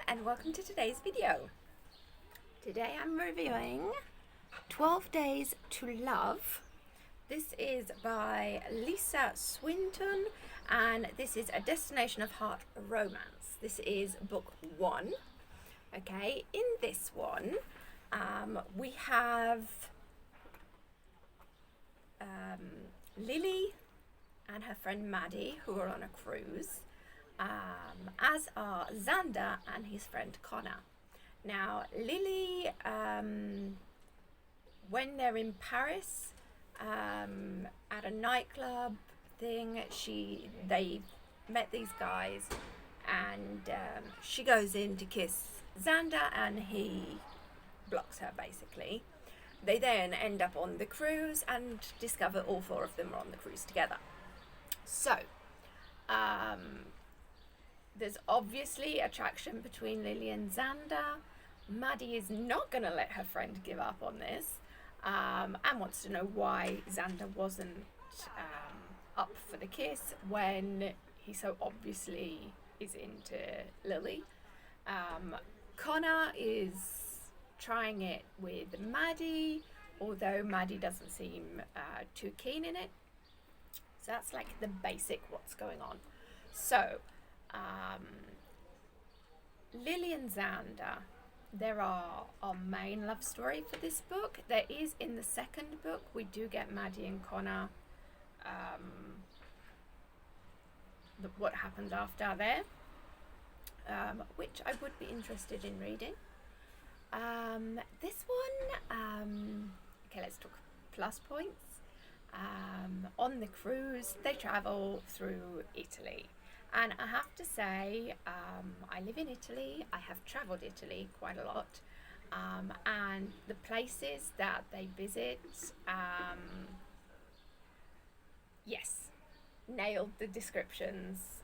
and welcome to today's video. Today I'm reviewing 12 Days to Love. This is by Lisa Swinton and this is a Destination of Heart romance. This is book 1. Okay, in this one we have Lily and her friend Maddie who are on a cruise. As are Zander and his friend Connor. Now, Lily, when they're in Paris at a nightclub thing, they met these guys, and she goes in to kiss Zander, and he blocks her basically. They then end up on the cruise and discover all 4 of them are on the cruise together. So, there's obviously attraction between Lily and Zander. Maddie is not going to let her friend give up on this and wants to know why Zander wasn't up for the kiss when he so obviously is into Lily. Connor is trying it with Maddie, although Maddie doesn't seem too keen in it. So that's like the basic what's going on. So Lily and Zander, there are our main love story for this book. There is in the second book, we do get Maddie and Connor, what happens after there, which I would be interested in reading. This one, okay, let's talk plus points. On the cruise, they travel through Italy. And I have to say, I live in Italy. I have travelled Italy quite a lot. And the places that they visit, yes, nailed the descriptions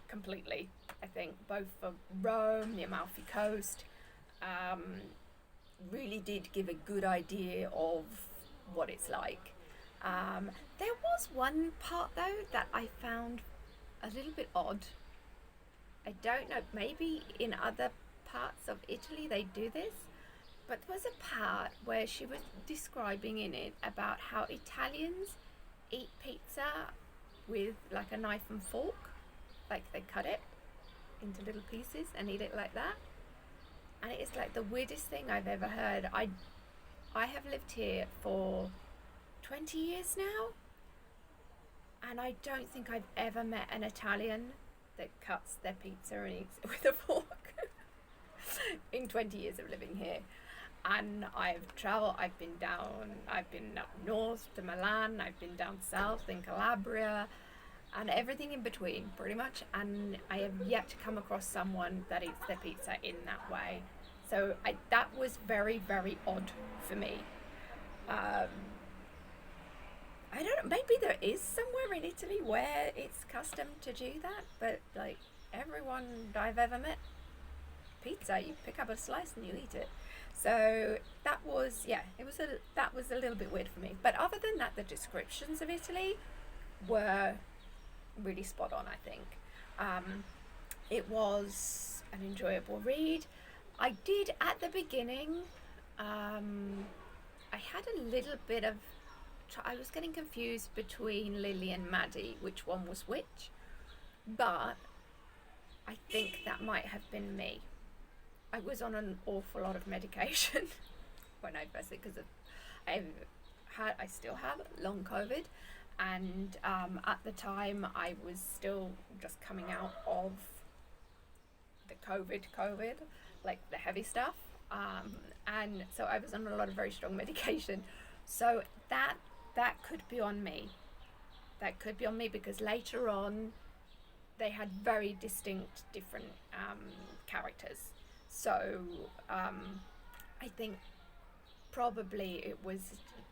completely. I think both for Rome, the Amalfi Coast, really did give a good idea of what it's like. There was one part though that I found a little bit odd. I don't know, maybe in other parts of Italy they do this, but there was a part where she was describing in it about how Italians eat pizza with like a knife and fork, like they cut it into little pieces and eat it like that, and it's like the weirdest thing I've ever heard. I have lived here for 20 years now, and I don't think I've ever met an Italian that cuts their pizza and eats it with a fork in 20 years of living here. And I've travelled, I've been up north to Milan, I've been down south in Calabria, and everything in between pretty much, and I have yet to come across someone that eats their pizza in that way. So that was very, very odd for me. I don't know, maybe there is somewhere in Italy where it's custom to do that, but like everyone I've ever met, pizza, you pick up a slice and you eat it. So that was a little bit weird for me. But other than that, the descriptions of Italy were really spot on, I think. It was an enjoyable read. I did at the beginning, I had a little bit of, I was getting confused between Lily and Maddie, which one was which, but I think that might have been me. I was on an awful lot of medication when I first, because I still have long COVID, and at the time I was still just coming out of the COVID, like the heavy stuff, and so I was on a lot of very strong medication. So that could be on me. That could be on me because later on they had very distinct different characters. So I think probably it was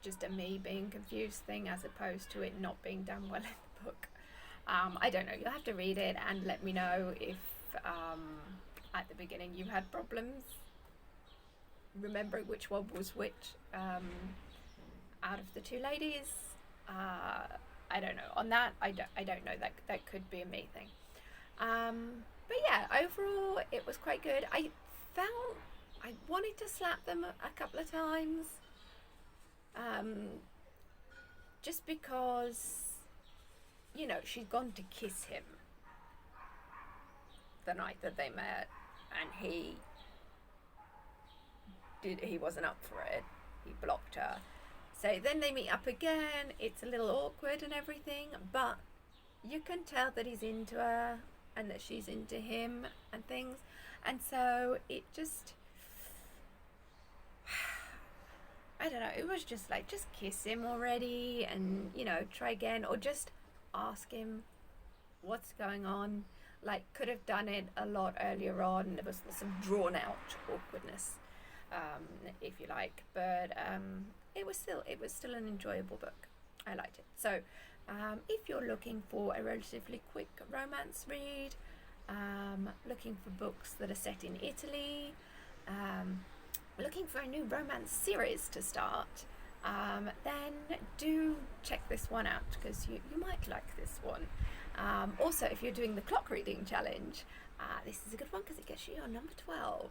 just a me being confused thing as opposed to it not being done well in the book. I don't know. You'll have to read it and let me know if at the beginning you had problems remembering which one was which. Out of the 2 ladies, I don't know. On that, I don't know. That could be a me thing. but yeah, overall it was quite good. I felt I wanted to slap them a couple of times, just because, you know, she'd gone to kiss him the night that they met, and he wasn't up for it. He blocked her. So then they meet up again. It's a little awkward and everything, but you can tell that he's into her and that she's into him and things. And so it just, I don't know, it was just like, just kiss him already and, you know, try again, or just ask him what's going on. Like, could have done it a lot earlier on. There was some drawn out awkwardness, if you like, but it was still an enjoyable book. I liked it. So if you're looking for a relatively quick romance read, looking for books that are set in Italy, looking for a new romance series to start, then do check this one out, because you might like this one. Also, if you're doing the clock reading challenge, this is a good one because it gets you on number 12.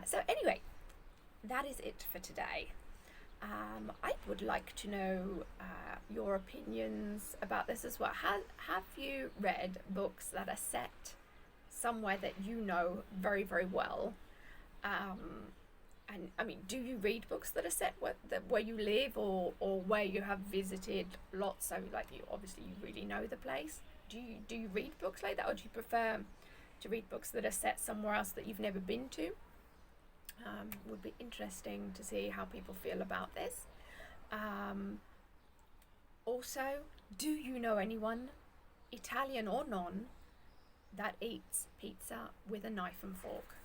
So anyway, that is it for today. I would like to know your opinions about this as well. Have you read books that are set somewhere that you know very, very well? And I mean, do you read books that are set where you live, or where you have visited lots? So like, you really know the place. Do you read books like that, or do you prefer to read books that are set somewhere else that you've never been to? Would be interesting to see how people feel about this. Also, do you know anyone, Italian or non, that eats pizza with a knife and fork?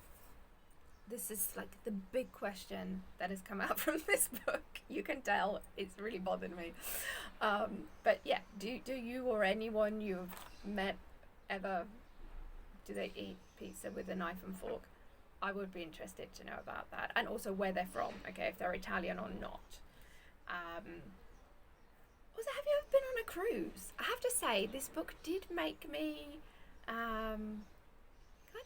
This is like the big question that has come out from this book. You can tell it's really bothered me. But yeah, do you or anyone you've met ever, do they eat pizza with a knife and fork? I would be interested to know about that, and also where they're from, okay, if they're Italian or not. Also, have you ever been on a cruise? I have to say, this book did make me kind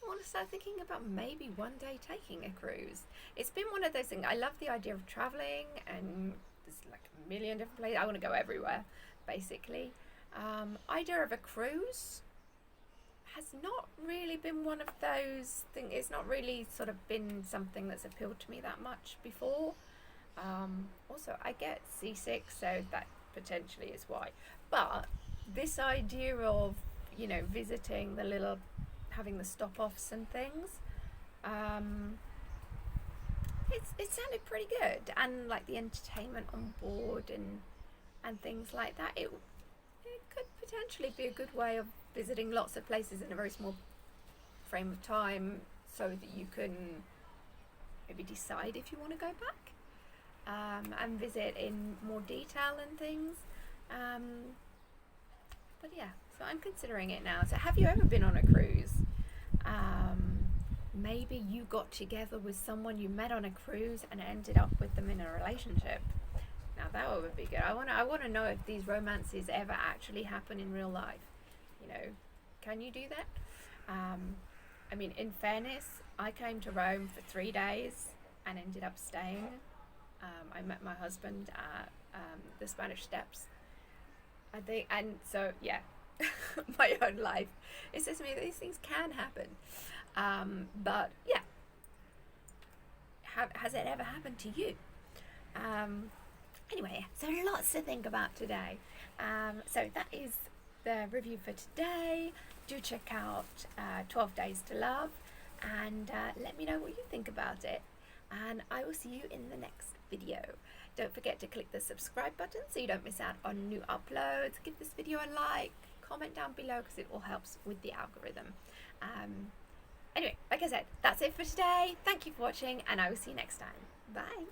of want to start thinking about maybe one day taking a cruise. It's been one of those things. I love the idea of traveling, and there's like a million different places. I want to go everywhere, basically. Idea of a cruise has not really been one of those things. It's not really sort of been something that's appealed to me that much before. Also, I get seasick, so that potentially is why. But this idea of, you know, visiting the little, having the stop-offs and things, it sounded pretty good, and like the entertainment on board and things like that. It could potentially be a good way of visiting lots of places in a very small frame of time, so that you can maybe decide if you want to go back, and visit in more detail and things. But yeah, so I'm considering it now. So have you ever been on a cruise? Maybe you got together with someone you met on a cruise and ended up with them in a relationship. Now that would be good. I want to know if these romances ever actually happen in real life. You know, can you do that? I mean, in fairness, I came to Rome for 3 days and ended up staying. I met my husband at the Spanish Steps, I think, and so yeah, my own life. It says to me that these things can happen. But yeah, has it ever happened to you? Anyway, so lots to think about today. So that is the review for today. Do check out 12 Days to Love, and let me know what you think about it. And I will see you in the next video. Don't forget to click the subscribe button so you don't miss out on new uploads. Give this video a like, comment down below, because it all helps with the algorithm. Anyway, like I said, that's it for today. Thank you for watching, and I will see you next time. Bye.